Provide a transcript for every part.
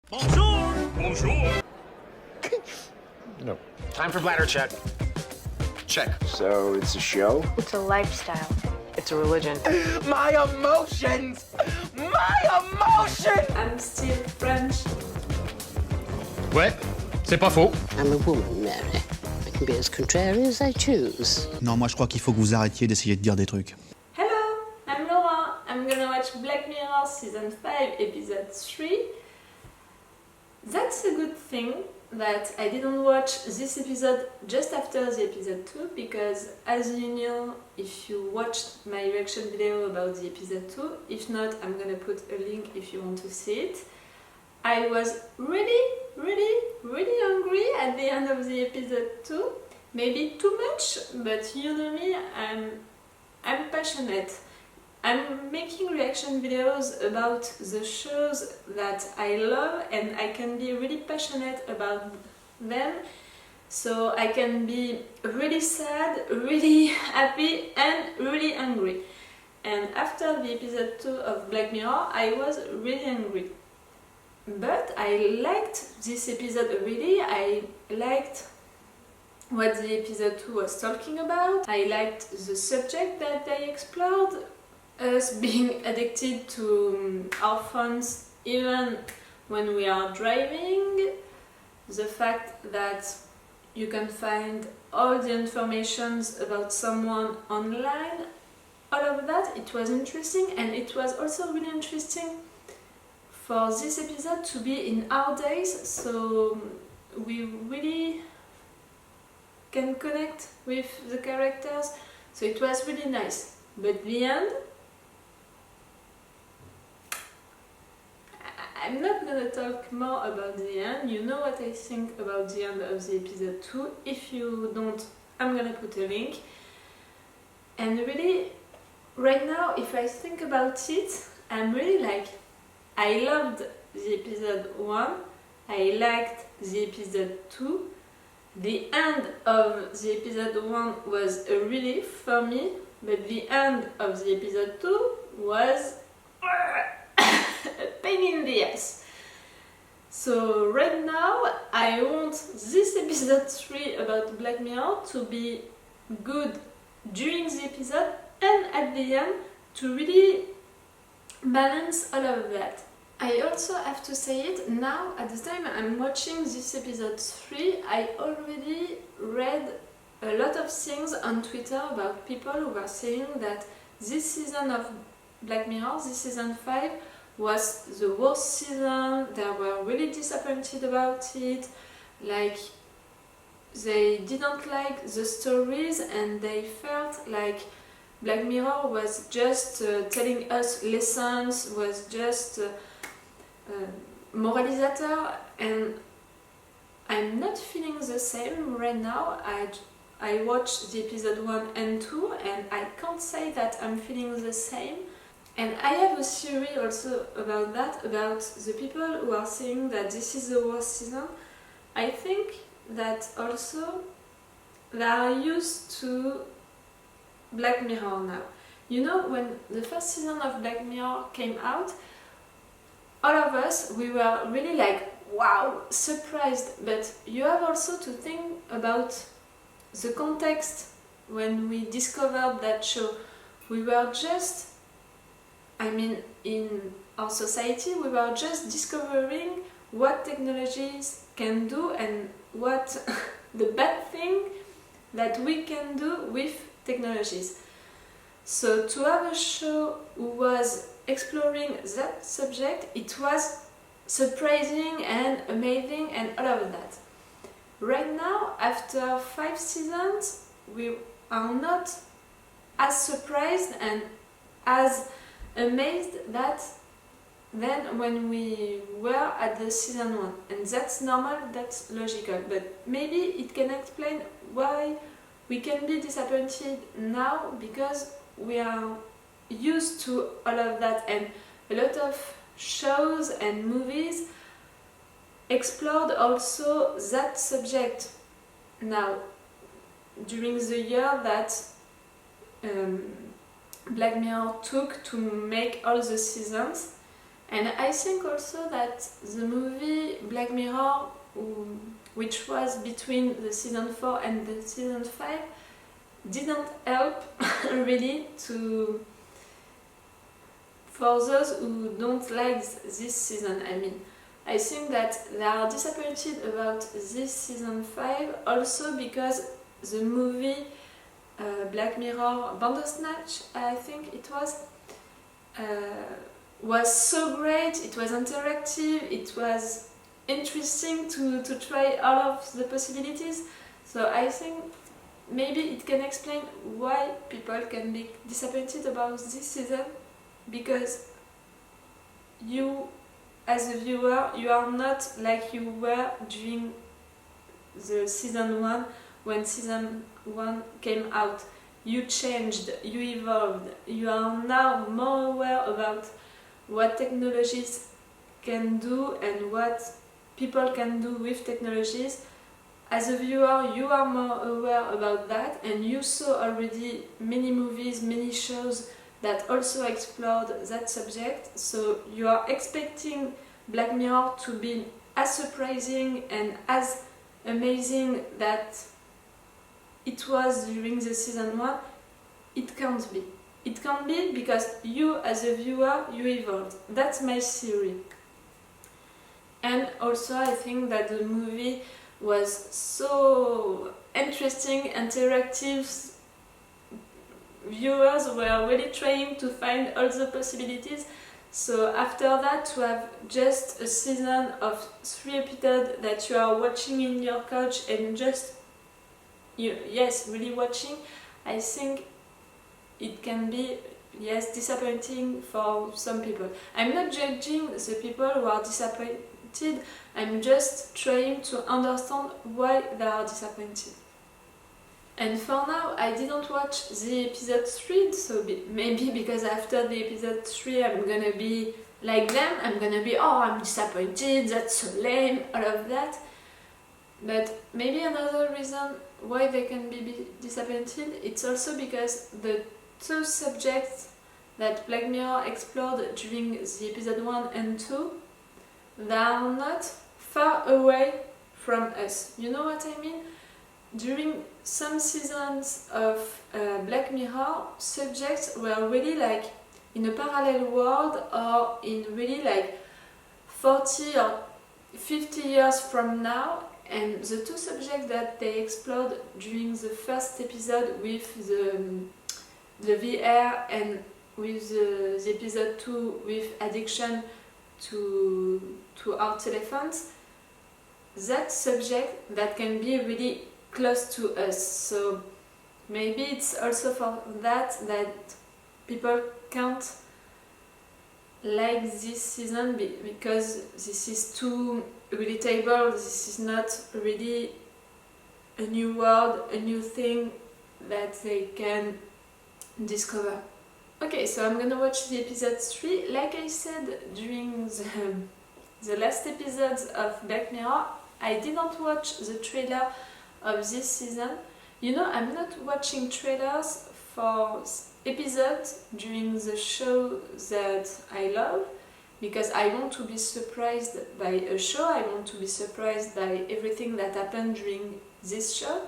Bonjour! Bonjour! No. Time for bladder check. Check. So it's a show? It's a lifestyle. It's a religion. My emotions! My emotions! I'm still French. Ouais, c'est pas faux. I'm a woman, Mary. I can be as contrary as I choose. Non, moi je crois qu'il faut que vous arrêtiez d'essayer de dire des trucs. Hello, I'm Laura. I'm gonna watch Black Mirror Season 5, Episode 3. That's a good thing that I didn't watch this episode just after the episode 2, because as you know, if you watched my reaction video about the episode 2, if not, I'm gonna put a link if you want to see it. I was really hungry at the end of the episode 2. Maybe too much, but you know me, I'm passionate. I'm making reaction videos about the shows that I love, and I can be really passionate about them. So I can be really sad, really happy, and really angry. And after the episode 2 of Black Mirror, I was really angry. But I liked this episode really. I liked what the episode 2 was talking about. I liked the subject that they explored, us being addicted to our phones even when we are driving, the fact that you can find all the informations about someone online, all of that. It was interesting, and it was also really interesting for this episode to be in our days, so we really can connect with the characters, so it was really nice. But the end, I'm not gonna talk more about the end. You know what I think about the end of the episode 2. If you don't, I'm gonna put a link. And really, right now, if I think about it, I'm really like, I loved the episode 1, I liked the episode 2. The end of the episode 1 was a relief for me, but the end of the episode 2 was a pain in the ass. So right now I want this episode 3 about Black Mirror to be good during the episode and at the end to really balance all of that. I also have to say it, now at the time I'm watching this episode 3, I already read a lot of things on Twitter about people who were saying that this season of Black Mirror, this season 5, was the worst season. They were really disappointed about it, like they didn't like the stories and they felt like Black Mirror was just telling us lessons, was just moralisateur, and I'm not feeling the same right now. I watched the episode 1 and 2 and I can't say that I'm feeling the same. And I have a theory also about that, about the people who are saying that this is the worst season. I think that also they are used to Black Mirror now. You know, when the first season of Black Mirror came out, all of us, we were really like, wow, surprised. But you have also to think about the context when we discovered that show. We were just, in our society, we were just discovering what technologies can do and what the bad thing that we can do with technologies. So to have a show who was exploring that subject, it was surprising and amazing and all of that. Right now, after 5 seasons, we are not as surprised and as amazed that than when we were at the season 1, and that's normal, that's logical, but maybe it can explain why we can be disappointed now, because we are used to all of that, and a lot of shows and movies explored also that subject now during the year that Black Mirror took to make all the seasons. And I think also that the movie Black Mirror, which was between the season 4 and the season 5, didn't help really for those who don't like this season. I mean, I think that they are disappointed about this season 5 also because the movie Black Mirror Bandersnatch, I think it was so great, it was interactive, it was interesting to try all of the possibilities. So I think maybe it can explain why people can be disappointed about this season, because you as a viewer, you are not like you were during the season 1 when season 1 came out. You changed, you evolved, you are now more aware about what technologies can do and what people can do with technologies. As a viewer, you are more aware about that, and you saw already many movies, many shows that also explored that subject, so you are expecting Black Mirror to be as surprising and as amazing that it was during the season 1. It can't be. It can't be because you as a viewer, you evolved. That's my theory. And also I think that the movie was so interesting, interactive. Viewers were really trying to find all the possibilities. So after that, to have just a season of 3 episodes that you are watching in your couch and just, yes, really watching, I think it can be, yes, disappointing for some people. I'm not judging the people who are disappointed, I'm just trying to understand why they are disappointed. And for now, I didn't watch the episode 3, so maybe because after the episode 3 I'm gonna be like them, I'm gonna be, oh, I'm disappointed, that's so lame, all of that. But maybe another reason why they can be disappointed, it's also because the 2 subjects that Black Mirror explored during the episode 1 and 2, they are not far away from us. You know what I mean? During some seasons of Black Mirror, subjects were really like in a parallel world or in really like 40 or 50 years from now, and the 2 subjects that they explored during the first episode with the VR and with the episode 2 with addiction to our telephones, that subject that can be really close to us. So maybe it's also for that people can't like this season because this is too relatable, this is not really a new world, a new thing that they can discover. Okay, so I'm gonna watch the episode 3. Like I said during the last episodes of Black Mirror, I didn't watch the trailer of this season. You know, I'm not watching trailers for episodes during the show that I love, because I want to be surprised by a show, I want to be surprised by everything that happened during this show.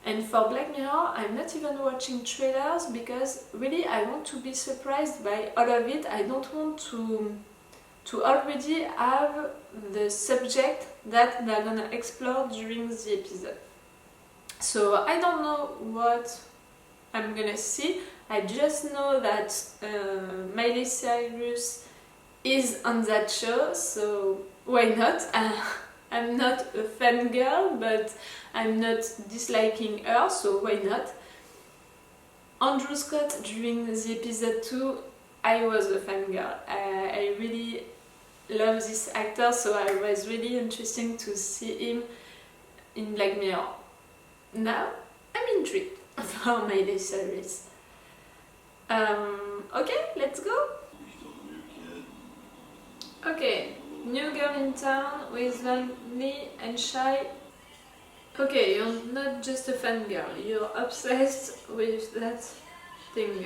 And for Black Mirror, I'm not even watching trailers because really I want to be surprised by all of it. I don't want to already have the subject that they're gonna explore during the episode. So I don't know what I'm gonna see. I just know that Miley Cyrus is on that show, so why not? I'm not a fangirl, but I'm not disliking her, so why not? Andrew Scott, during the episode 2, I was a fangirl. I really love this actor, so it was really interesting to see him in Black Mirror. Now, I'm intrigued for Miley Cyrus. Okay, let's go! Okay, new girl in town with lonely and shy. Okay, you're not just a fangirl, you're obsessed with that thing.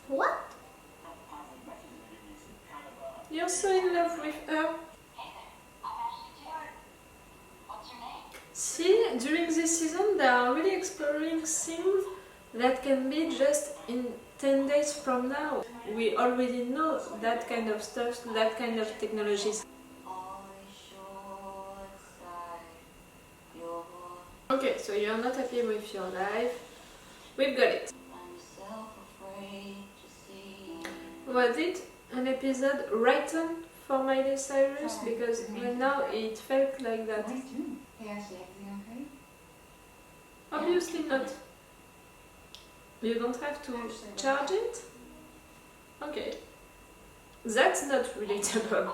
What? You're so in love with her. See, during this season they are really exploring things that can be just in 10 days from now. We already know that kind of stuff, that kind of technologies. Okay, so you're not happy with your life. We've got it. Was it an episode written for Miley Cyrus? Because right now it felt like that. Obviously not. You don't have to charge it? Okay. That's not relatable.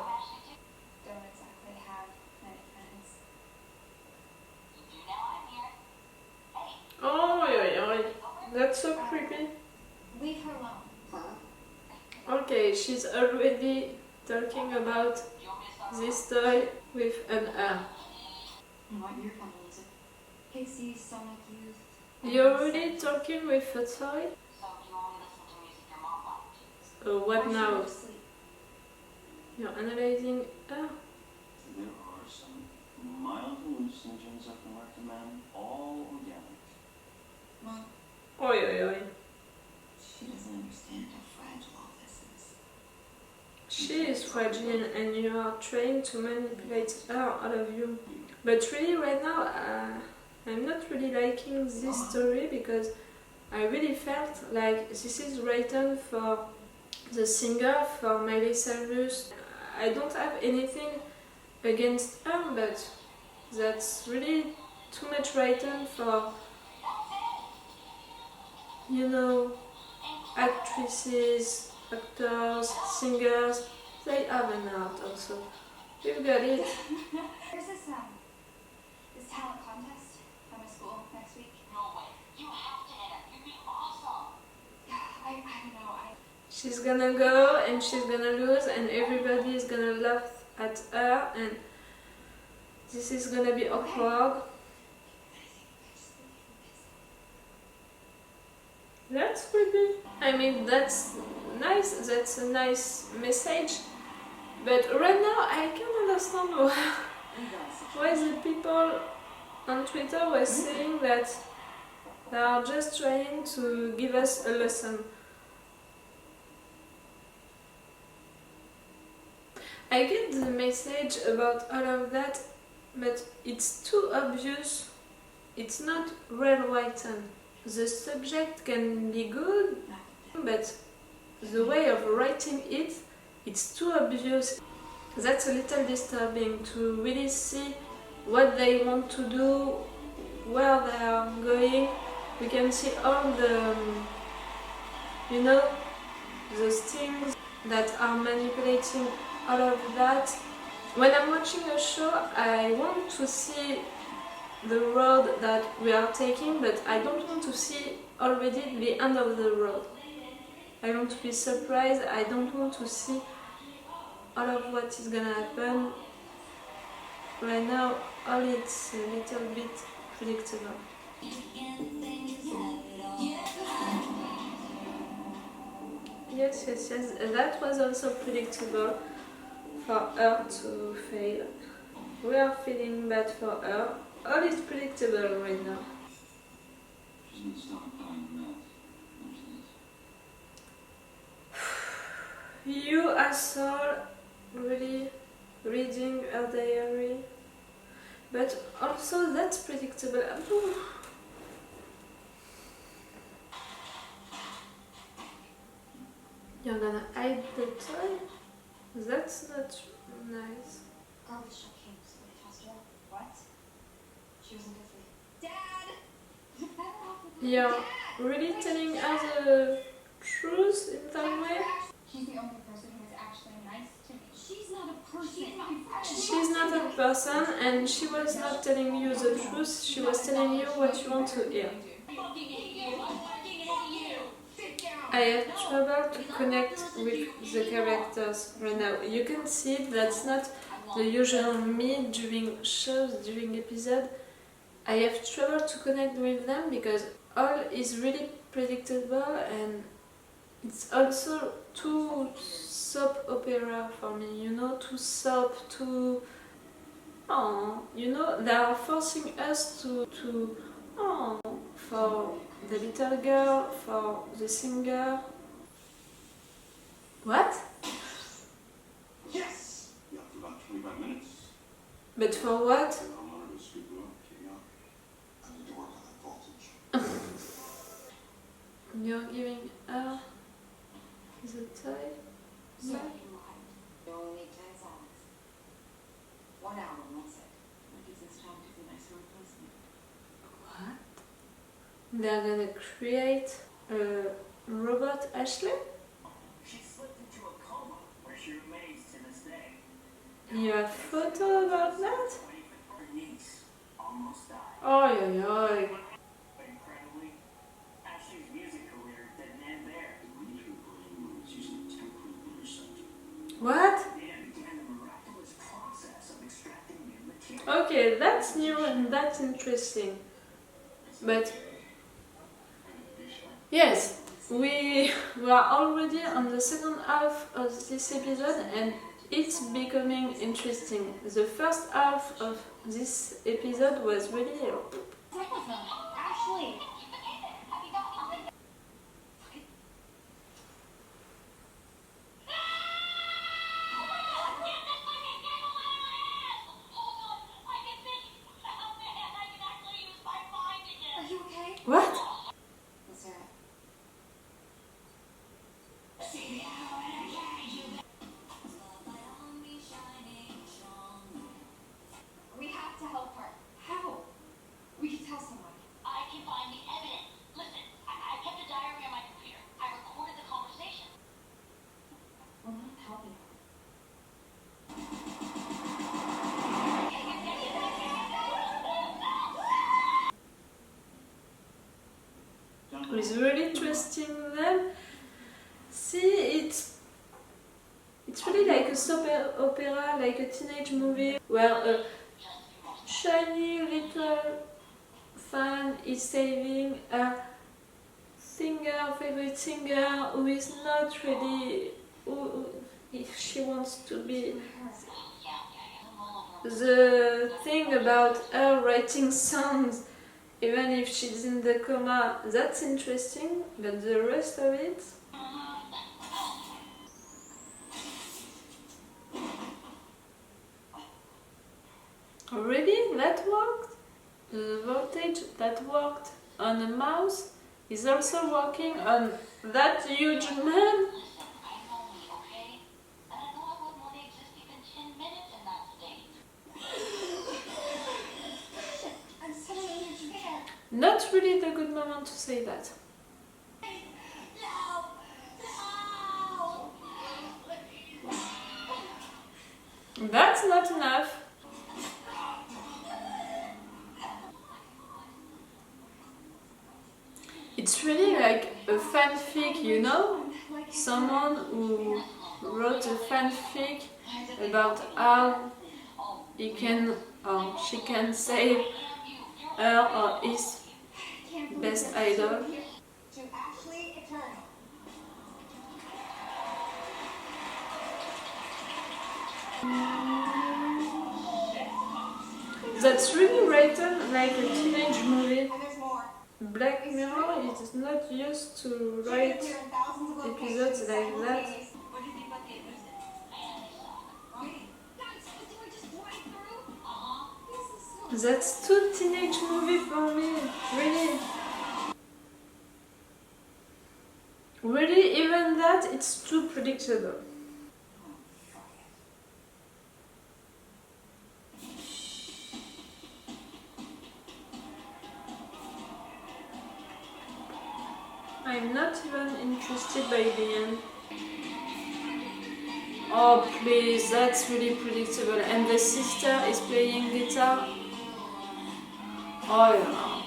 Oh, yeah. That's so creepy. Leave her alone. Okay, she's already talking about this toy with an R. You want your kind of music? Casey, Sonic Youth. You're really talking with a toy? So what now? You're analyzing her? There are some mild hallucinogens I can recommend, all organic. Mom, Oi, oi, oi. she doesn't understand how fragile all this is. She is fragile and you are trying to manipulate her out of you. But really right now, I'm not really liking this story because I really felt like this is written for the singer, for Miley Cyrus. I don't have anything against her, but that's really too much written for, you know, actresses, actors, singers. They have an art also. You've got it. There's this talent contest at my school next week. No way. You have to enter. You'd be awesome. I don't know. She's gonna go and she's gonna lose and everybody is gonna laugh at her and this is gonna be awkward. That's creepy. I mean, that's nice, that's a nice message. But right now I can't understand why the people on Twitter were saying that they are just trying to give us a lesson. I get the message about all of that, but it's too obvious. It's not well written. The subject can be good, but the way of writing it, it's too obvious. That's a little disturbing to really see what they want to do, where they are going. We can see all the, you know, those things that are manipulating all of that. When I'm watching a show, I want to see the road that we are taking, but I don't want to see already the end of the road. I want to be surprised. I don't want to see all of what is gonna happen. Right now, all it's a little bit predictable. Yes, that was also predictable for her to fail. We are feeling bad for her. All is predictable right now. She's gonna stop buying meth. You asshole, really reading her diary. But also that's predictable. You're gonna hide the toy? That's not nice. Garbage truck came, so they tossed her out. What? She wasn't good for you. Dad! You better off with You're Dad! really telling her the truth in some way? She's the only person who is actually nice to me. She's not a person. She's my friend. She's not a person and she was not telling you the truth, she was telling you what you want to hear. I have trouble to connect with the characters right now. You can see that's not the usual me during shows, during episodes. I have trouble to connect with them because all is really predictable and it's also too soap opera for me, you know, too soap, too... Oh, you know, they are forcing us to oh, for the little girl, for the singer. What? Yes! You have about 25 minutes. But for what? I'm on to scoop you up, king up. I need to work on that voltage. You're giving her the toy? So you lied. You only need 10 songs. 1 hour, that's it. That gives us time to be nice replacement. What? They're gonna create a robot Ashley? She slipped into a coma where she remains to this day. You have photo about that? Her niece almost died. Oi, oi, oi. But incredibly, Ashley's music career didn't end there. The reason brain was using temporal interceptor. What? And began the miraculous process of extracting new material. Okay, that's new and that's interesting. But yes, we are already on the second half of this episode and it's becoming interesting. The first half of this episode was really... Ashley! Are you okay? What? What's that? We have to help her. How? We can tell someone. I can find the evidence. Listen, I kept a diary on my computer. I recorded the conversation. We're not helping her. It's really trusting them. See, it's really like a soap opera, like a teenage movie where a shiny little fan is saving a favorite singer who is not really who if she wants to be. The thing about her writing songs, even if she's in the coma, that's interesting, but the rest of it... Really? That worked? The voltage that worked on a mouse is also working on that huge man? Listen, I know me, okay? And I know I wouldn't want to exist even 10 minutes in that state. I'm suddenly in your chair. Not really the good moment to say that. No! No! That's not enough. It's really like a fanfic, you know? Someone who wrote a fanfic about how he can or she can save her or his best idol. To Ashley Eternal. That's really written like a teenage movie. And there's more. Black Mirror is not used to write Here in thousands of locations episodes like that. simultaneously. What do you think about the evidence? Right? Guys, did we just drive through? This is so... That's too teenage movie for me, really. Really, even that, it's too predictable. I'm not even interested by the end. Oh please, that's really predictable. And the sister is playing guitar. Oh yeah.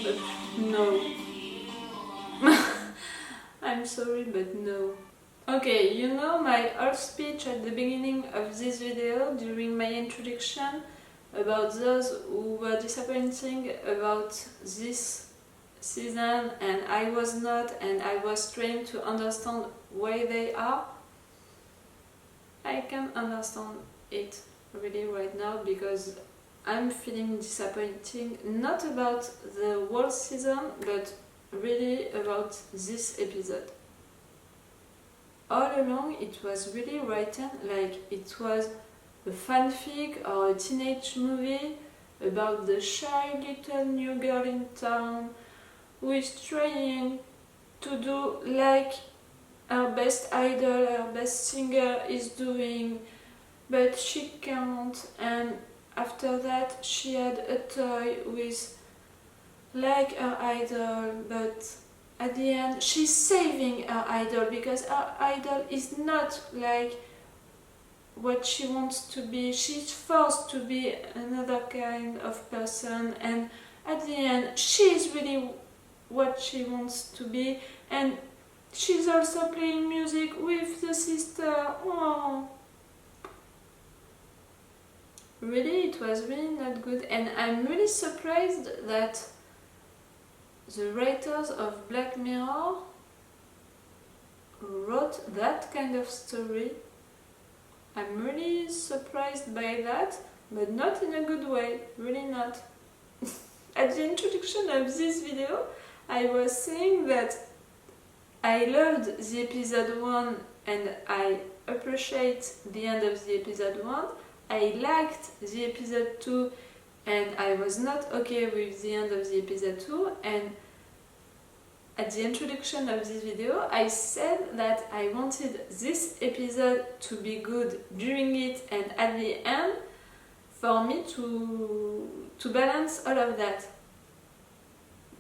But no. I'm sorry, but no. Okay, you know my whole speech at the beginning of this video during my introduction about those who were disappointing about this season and I was not, and I was trying to understand why they are. I can understand it really right now because I'm feeling disappointing, not about the whole season, but really about this episode. All along it was really written like it was a fanfic or a teenage movie about the shy little new girl in town who is trying to do like her best idol, her best singer is doing, but she can't, and after that she had a toy with like her idol, but at the end she's saving her idol because her idol is not like what she wants to be. She's forced to be another kind of person, and at the end she's really what she wants to be, and she's also playing music with the sister. Oh, really, it was really not good, and I'm really surprised that the writers of Black Mirror wrote that kind of story. I'm really surprised by that, but not in a good way, really not. At the introduction of this video, I was saying that I loved the episode 1 and I appreciate the end of the episode 1. I liked the episode 2 and I was not okay with the end of the episode 2, and at the introduction of this video I said that I wanted this episode to be good during it and at the end for me to balance all of that.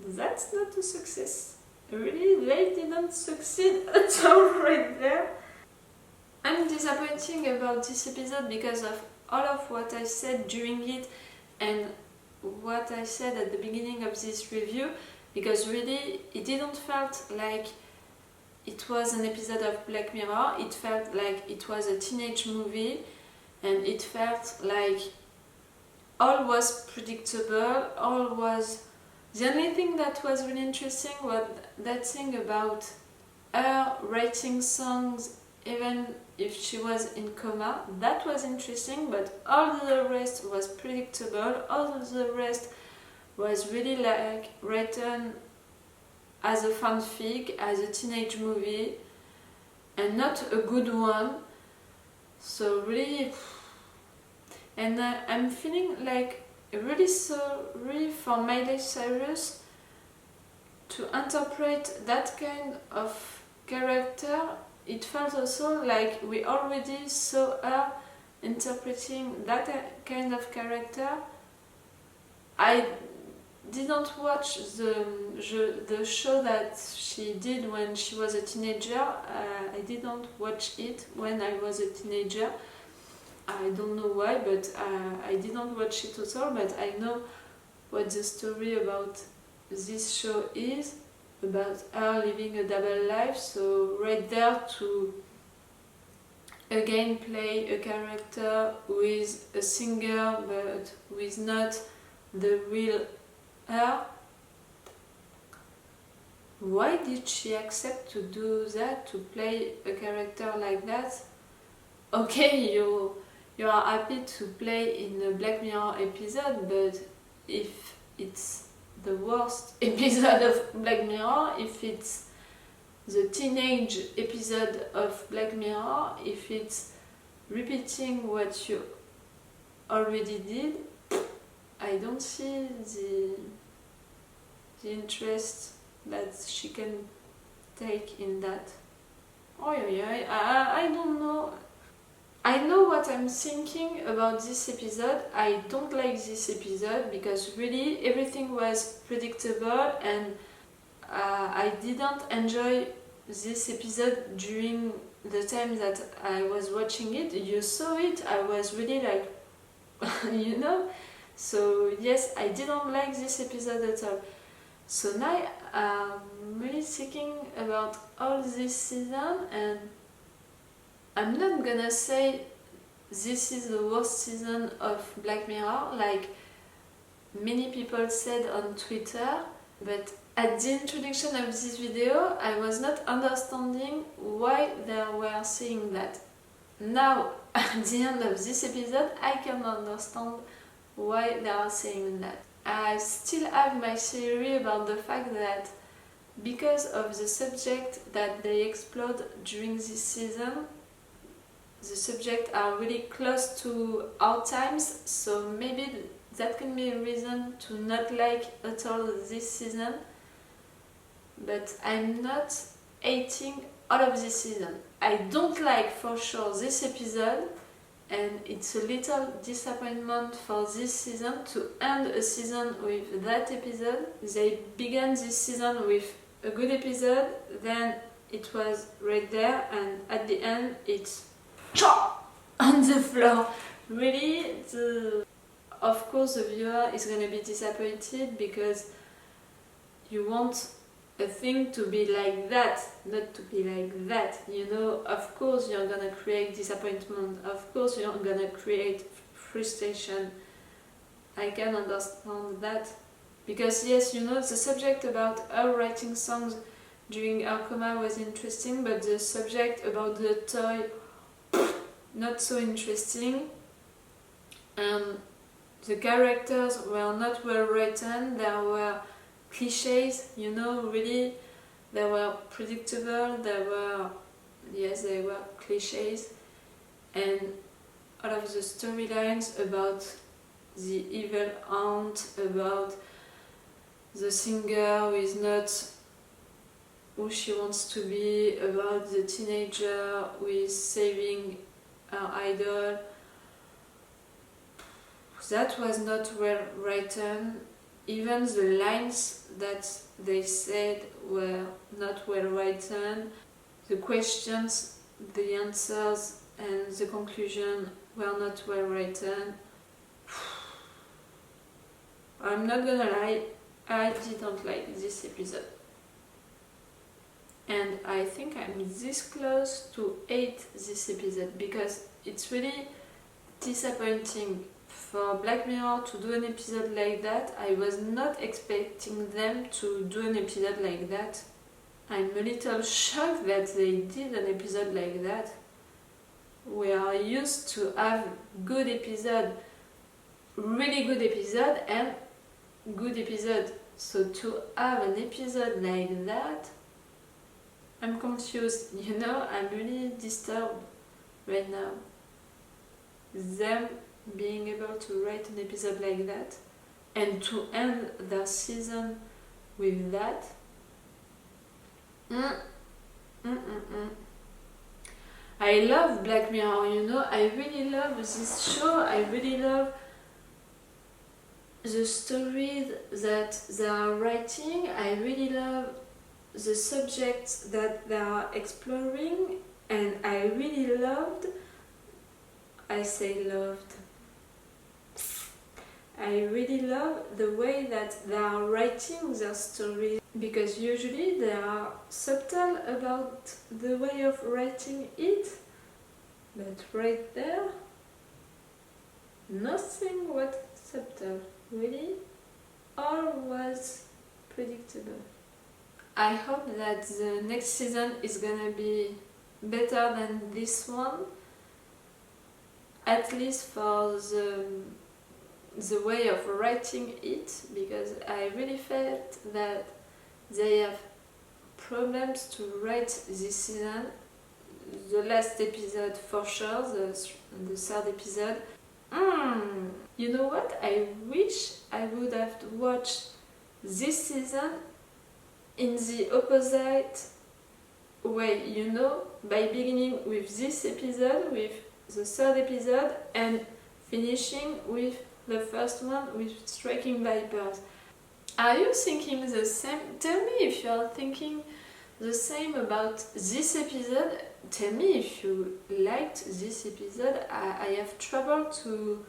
That's not a success. Really, they didn't succeed at all right there. I'm disappointed about this episode because of all of what I said during it and what I said at the beginning of this review, because really it didn't felt like it was an episode of Black Mirror. It felt like it was a teenage movie, and it felt like all was predictable, all was... The only thing that was really interesting was that thing about her writing songs even if she was in coma. That was interesting, but all the rest was predictable, all the rest was really like written as a fanfic, as a teenage movie, and not a good one. So really, and I'm feeling like really sorry for Miley Cyrus to interpret that kind of character. It felt also like we already saw her interpreting that kind of character. I didn't watch the show that she did when she was a teenager. I didn't watch it when I was a teenager. I don't know why, but I didn't watch it at all, but I know what the story about this show is, about her living a double life, so right there to again play a character who is a singer but who is not the real her. Why did she accept to do that, to play a character like that? Okay, you are happy to play in a Black Mirror episode, but if it's the worst episode of Black Mirror, if it's the teenage episode of Black Mirror, if it's repeating what you already did, I don't see the interest that she can take in that. Oh yeah, I don't know. I know what I'm thinking about this episode. I don't like this episode because really everything was predictable, and I didn't enjoy this episode during the time that I was watching it. You saw it, I was really like, you know? So yes, I didn't like this episode at all. So now I'm really thinking about all this season, and I'm not gonna say this is the worst season of Black Mirror like many people said on Twitter, but At the introduction of this video, I was not understanding why they were saying that. Now, at the end of this episode, I can understand why they are saying that. I still have my theory about the fact that because of the subject that they explored during this season, the subjects are really close to our times, so maybe that can be a reason to not like at all this season. But I'm not hating all of this season. I don't like for sure this episode, and it's a little disappointment for this season to end a season with that episode. They began this season with a good episode, then it was right there, and at the end it's on the floor. Really, of course the viewer is gonna be disappointed because you want a thing to be like that, not to be like that. You know, of course you're gonna create disappointment, of course you're gonna create frustration. I can understand that. Because yes, you know, the subject about her writing songs during her coma was interesting, but the subject about the toy, not so interesting. And the characters were not well written, there were cliches, you know, really, they were predictable, they were cliches. And all of the storylines about the evil aunt, about the singer who is not who she wants to be, about the teenager who is saving her idol. That was not well written. Even the lines that they said were not well written. The questions, the answers and the conclusion were not well written. I'm not gonna lie, I didn't like this episode. And I think I'm this close to hate this episode because it's really disappointing for Black Mirror to do an episode like that. I was not expecting them to do an episode like that. I'm a little shocked that they did an episode like that. We are used to have good episode, really good episode and good episode. So to have an episode like that, I'm confused, you know, I'm really disturbed right now. Them being able to write an episode like that and to end their season with that. I love Black Mirror, you know, I really love this show, I really love the stories that they are writing, I really love the subjects that they are exploring, and I really loved, I really love the way that they are writing their stories, because usually they are subtle about the way of writing it, but right there, nothing was subtle, really, all was predictable. I hope that the next season is gonna be better than this one, at least for the way of writing it, because I really felt that they have problems to write this season. The last episode for sure, the third episode. You know what? I wish I would have watched this season in the opposite way, you know, by beginning with this episode, with the third episode, and finishing with the first one with Striking Vipers. Are you thinking the same? Tell me if you are thinking the same about this episode. Tell me if you liked this episode. I have trouble to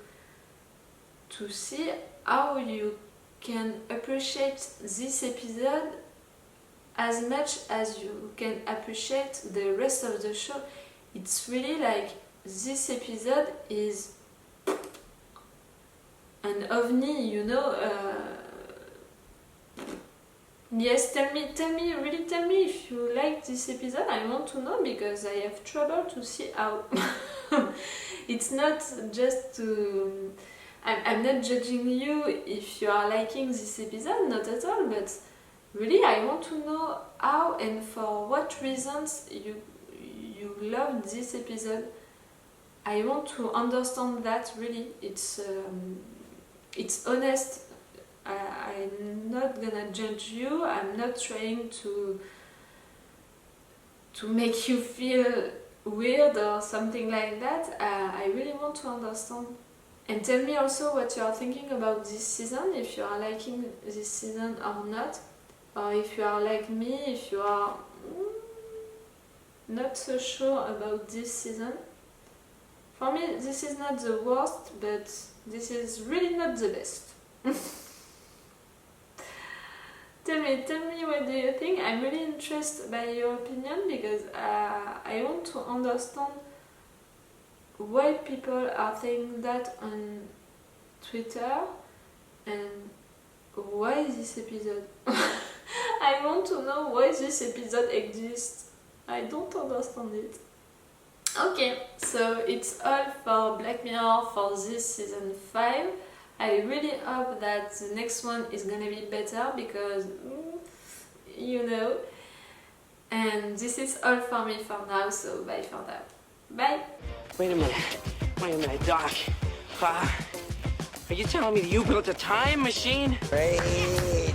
see how you can appreciate this episode as much as you can appreciate the rest of the show. It's really like this episode is an ovni, you know, Yes, tell me, really tell me if you like this episode. I want to know because I have trouble to see how. It's not just to... I'm not judging you if you are liking this episode, not at all, but really I want to know how and for what reasons you loved this episode. I want to understand that really. It's honest. I'm not gonna judge you. I'm not trying to make you feel weird or something like that. I really want to understand. And tell me also what you are thinking about this season, if you are liking this season or not. Or if you are like me, if you are not so sure about this season. For me, this is not the worst, but this is really not the best. Tell me what do you think? I'm really interested by your opinion because I want to understand why people are saying that on Twitter and why this episode. I want to know why this episode exists. I don't understand it. Okay, so it's all for Black Mirror for this season 5. I really hope that the next one is gonna be better because, you know. And this is all for me for now, so bye for now. Bye! Wait a minute, Doc. Are you telling me that you built a time machine? Hey.